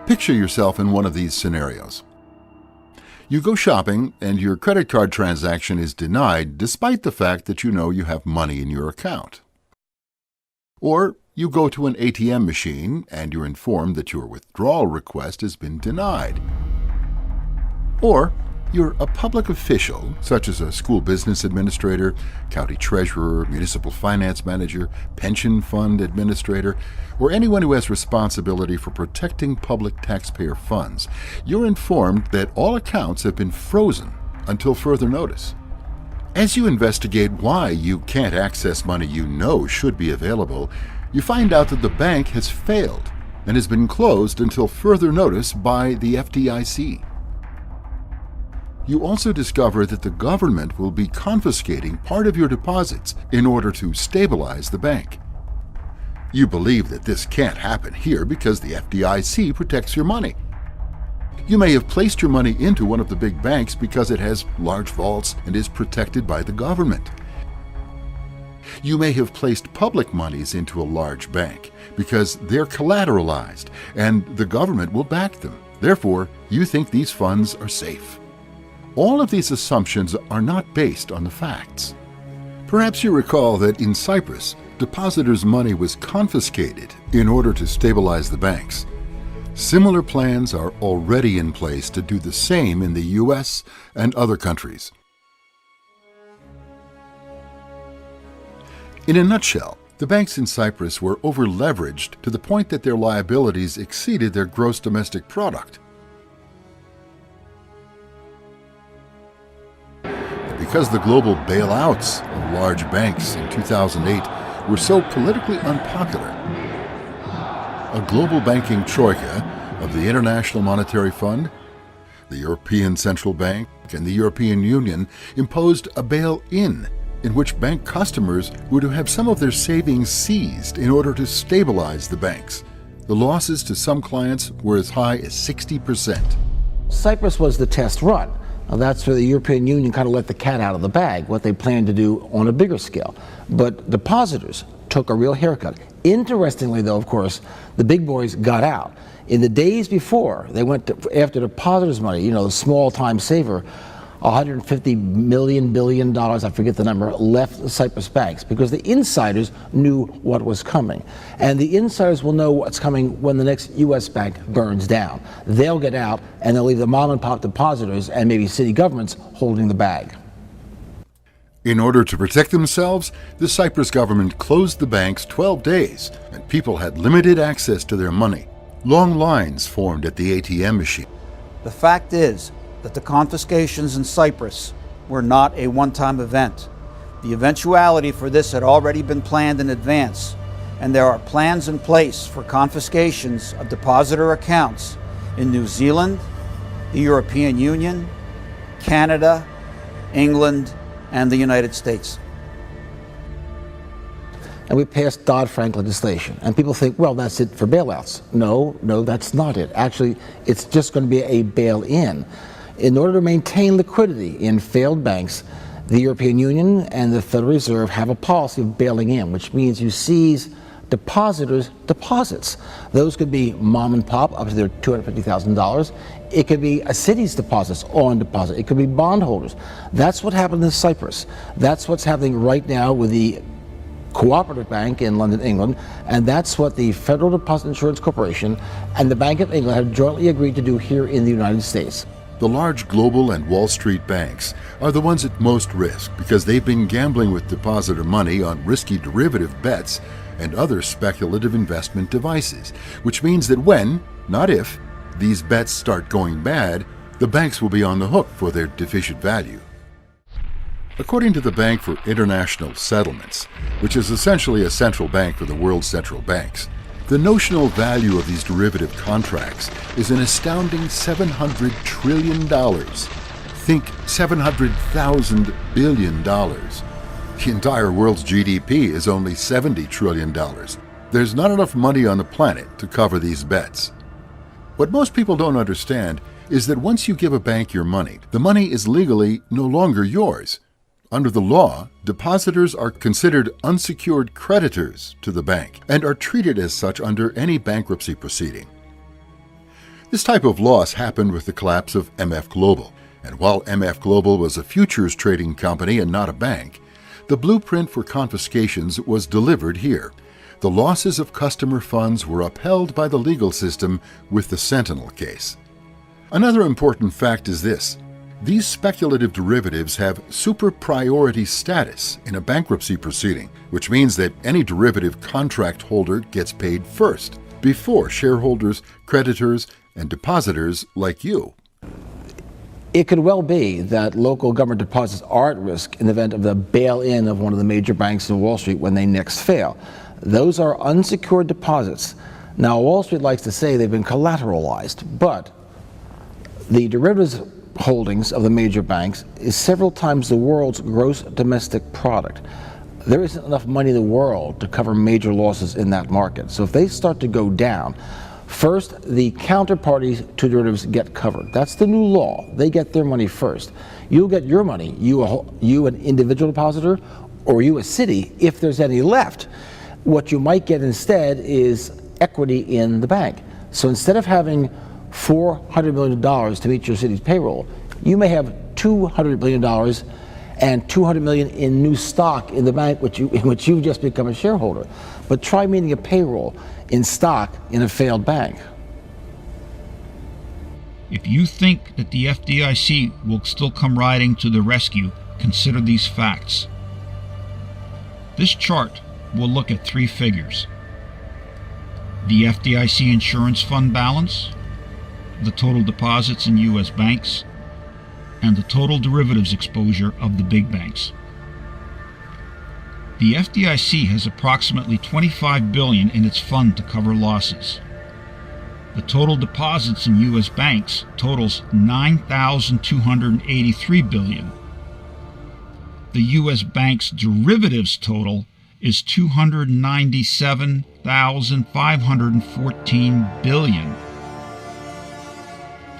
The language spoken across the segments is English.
Picture yourself in one of these scenarios. You go shopping and your credit card transaction is denied despite the fact that you know you have money in your account. Or you go to an ATM machine and you're informed that your withdrawal request has been denied. Or you're a public official, such as a school business administrator, county treasurer, municipal finance manager, pension fund administrator, or anyone who has responsibility for protecting public taxpayer funds. You're informed that all accounts have been frozen until further notice. As you investigate why you can't access money you know should be available, you find out that the bank has failed and has been closed until further notice by the FDIC. You also discover that the government will be confiscating part of your deposits in order to stabilize the bank. You believe that this can't happen here because the FDIC protects your money. You may have placed your money into one of the big banks because it has large vaults and is protected by the government. You may have placed public monies into a large bank because they're collateralized and the government will back them. Therefore, you think these funds are safe. All of these assumptions are not based on the facts. Perhaps you recall that in Cyprus, depositors' money was confiscated in order to stabilize the banks. Similar plans are already in place to do the same in the US and other countries. In a nutshell, the banks in Cyprus were over-leveraged to the point that their liabilities exceeded their gross domestic product. Because the global bailouts of large banks in 2008 were so politically unpopular, a global banking troika of the International Monetary Fund, the European Central Bank, and the European Union imposed a bail-in which bank customers were to have some of their savings seized in order to stabilize the banks. The losses to some clients were as high as 60%. Cyprus was the test run. Now, that's where the European Union kind of let the cat out of the bag, what they planned to do on a bigger scale. But depositors took a real haircut. Interestingly, though, of course, the big boys got out. In the days before, they went after depositors' money, the small-time saver, $150 billion, I forget the number, left the Cyprus banks because the insiders knew what was coming. And the insiders will know what's coming when the next U.S. bank burns down. They'll get out and they'll leave the mom and pop depositors and maybe city governments holding the bag. In order to protect themselves, the Cyprus government closed the banks 12 days and people had limited access to their money. Long lines formed at the ATM machine. The fact is that the confiscations in Cyprus were not a one-time event. The eventuality for this had already been planned in advance, and there are plans in place for confiscations of depositor accounts in New Zealand, the European Union, Canada, England, and the United States. And we passed Dodd-Frank legislation. And people think, well, that's it for bailouts. No, that's not it. Actually, it's just going to be a bail-in. In order to maintain liquidity in failed banks, the European Union and the Federal Reserve have a policy of bailing in, which means you seize depositors' deposits. Those could be mom and pop up to their $250,000. It could be a city's deposits on deposit. It could be bondholders. That's what happened in Cyprus. That's what's happening right now with the Cooperative Bank in London, England, and that's what the Federal Deposit Insurance Corporation and the Bank of England have jointly agreed to do here in the United States. The large global and Wall Street banks are the ones at most risk because they've been gambling with depositor money on risky derivative bets and other speculative investment devices, which means that when, not if, these bets start going bad, the banks will be on the hook for their deficient value. According to the Bank for International Settlements, which is essentially a central bank for the world's central banks, the notional value of these derivative contracts is an astounding $700 trillion. Think 700,000 billion dollars. The entire world's GDP is only $70 trillion. There's not enough money on the planet to cover these bets. What most people don't understand is that once you give a bank your money, the money is legally no longer yours. Under the law, depositors are considered unsecured creditors to the bank and are treated as such under any bankruptcy proceeding. This type of loss happened with the collapse of MF Global. And while MF Global was a futures trading company and not a bank, the blueprint for confiscations was delivered here. The losses of customer funds were upheld by the legal system with the Sentinel case. Another important fact is this. These speculative derivatives have super priority status in a bankruptcy proceeding, which means that any derivative contract holder gets paid first, before shareholders, creditors, and depositors like you. It could well be that local government deposits are at risk in the event of the bail-in of one of the major banks in Wall Street when they next fail. Those are unsecured deposits. Now, Wall Street likes to say they've been collateralized, but the derivatives holdings of the major banks is several times the world's gross domestic product. There isn't enough money in the world to cover major losses in that market. So if they start to go down, first, the counterparties to derivatives get covered. That's the new law. They get their money first. You'll get your money, you an individual depositor, or you a city, if there's any left. What you might get instead is equity in the bank. So instead of having $400 million to meet your city's payroll, you may have $200 million and $200 million in new stock in the bank in which you've just become a shareholder. But try meeting a payroll in stock in a failed bank. If you think that the FDIC will still come riding to the rescue, consider these facts. This chart will look at three figures: the FDIC insurance fund balance, the total deposits in U.S. banks, and the total derivatives exposure of the big banks. The FDIC has approximately $25 billion in its fund to cover losses. The total deposits in U.S. banks totals $9,283 billion. The U.S. banks' derivatives total is $297,514 billion.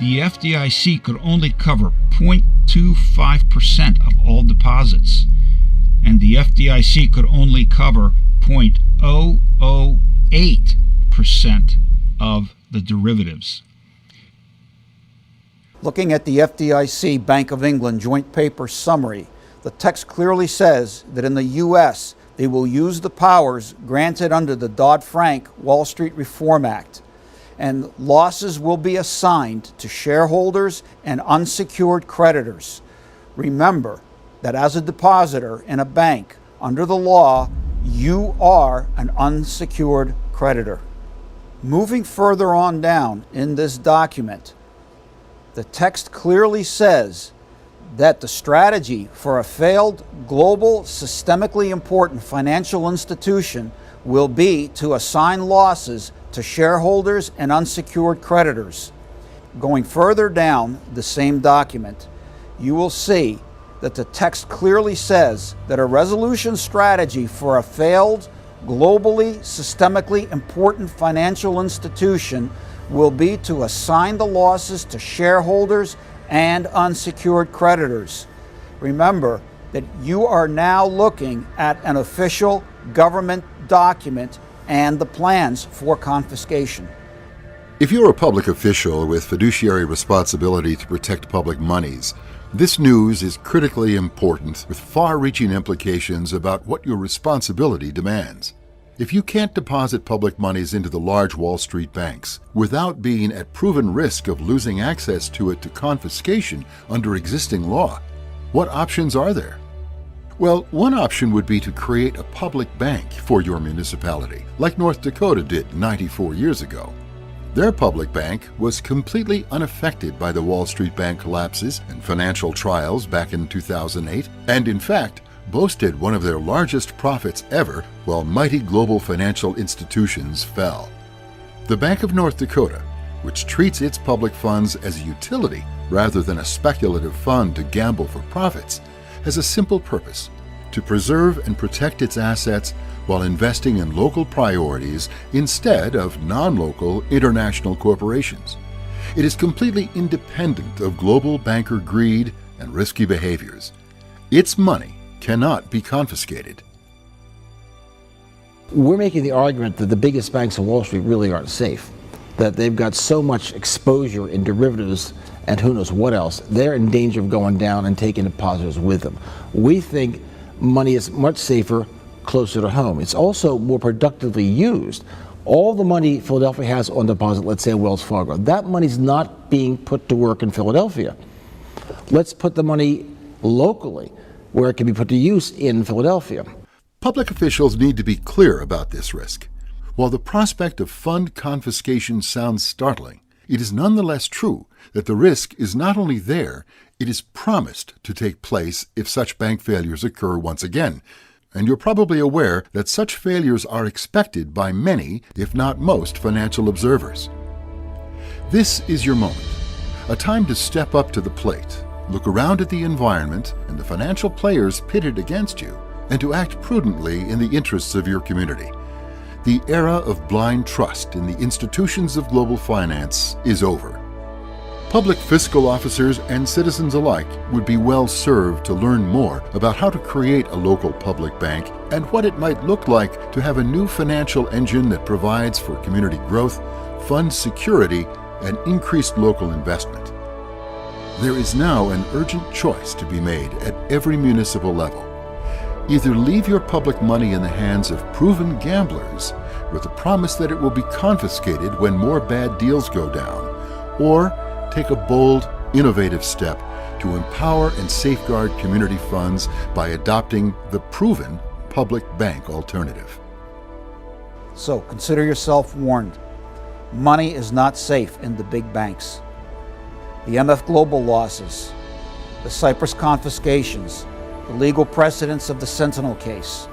The FDIC could only cover 0.25% of all deposits, and the FDIC could only cover 0.008% of the derivatives. Looking at the FDIC Bank of England joint paper summary, the text clearly says that in the U.S. they will use the powers granted under the Dodd-Frank Wall Street Reform Act, and losses will be assigned to shareholders and unsecured creditors. Remember that as a depositor in a bank, under the law, you are an unsecured creditor. Moving further on down in this document, the text clearly says that the strategy for a failed global systemically important financial institution will be to assign losses to shareholders and unsecured creditors. Going further down the same document, you will see that the text clearly says that a resolution strategy for a failed globally systemically important financial institution will be to assign the losses to shareholders and unsecured creditors. Remember that you are now looking at an official government document and the plans for confiscation. If you're a public official with fiduciary responsibility to protect public monies, this news is critically important with far-reaching implications about what your responsibility demands. If you can't deposit public monies into the large Wall Street banks without being at proven risk of losing access to it to confiscation under existing law, what options are there? Well, one option would be to create a public bank for your municipality, like North Dakota did 94 years ago. Their public bank was completely unaffected by the Wall Street bank collapses and financial trials back in 2008, and in fact, boasted one of their largest profits ever while mighty global financial institutions fell. The Bank of North Dakota, which treats its public funds as a utility rather than a speculative fund to gamble for profits, has a simple purpose: to preserve and protect its assets while investing in local priorities instead of non-local international corporations. It is completely independent of global banker greed and risky behaviors. Its money cannot be confiscated. We're making the argument that the biggest banks on Wall Street really aren't safe. that they've got so much exposure in derivatives and who knows what else, they're in danger of going down and taking depositors with them. We think money is much safer closer to home. It's also more productively used. All the money Philadelphia has on deposit, let's say Wells Fargo, that money's not being put to work in Philadelphia. Let's put the money locally where it can be put to use in Philadelphia. Public officials need to be clear about this risk. While the prospect of fund confiscation sounds startling, it is nonetheless true that the risk is not only there, it is promised to take place if such bank failures occur once again. And you're probably aware that such failures are expected by many, if not most, financial observers. This is your moment, a time to step up to the plate, look around at the environment and the financial players pitted against you, and to act prudently in the interests of your community. The era of blind trust in the institutions of global finance is over. Public fiscal officers and citizens alike would be well served to learn more about how to create a local public bank and what it might look like to have a new financial engine that provides for community growth, funds security, and increased local investment. There is now an urgent choice to be made at every municipal level. Either leave your public money in the hands of proven gamblers with the promise that it will be confiscated when more bad deals go down, or take a bold, innovative step to empower and safeguard community funds by adopting the proven public bank alternative. So consider yourself warned. Money is not safe in the big banks. The MF Global losses, the Cyprus confiscations, the legal precedents of the Sentinel case,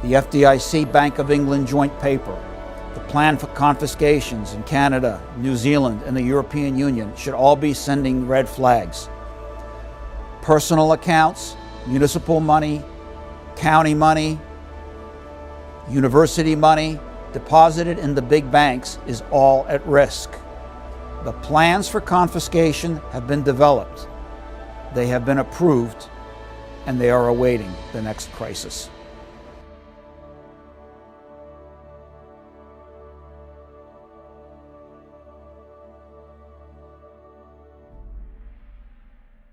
the FDIC Bank of England joint paper, the plan for confiscations in Canada, New Zealand, and the European Union should all be sending red flags. Personal accounts, municipal money, county money, university money deposited in the big banks is all at risk. The plans for confiscation have been developed. They have been approved, and they are awaiting the next crisis.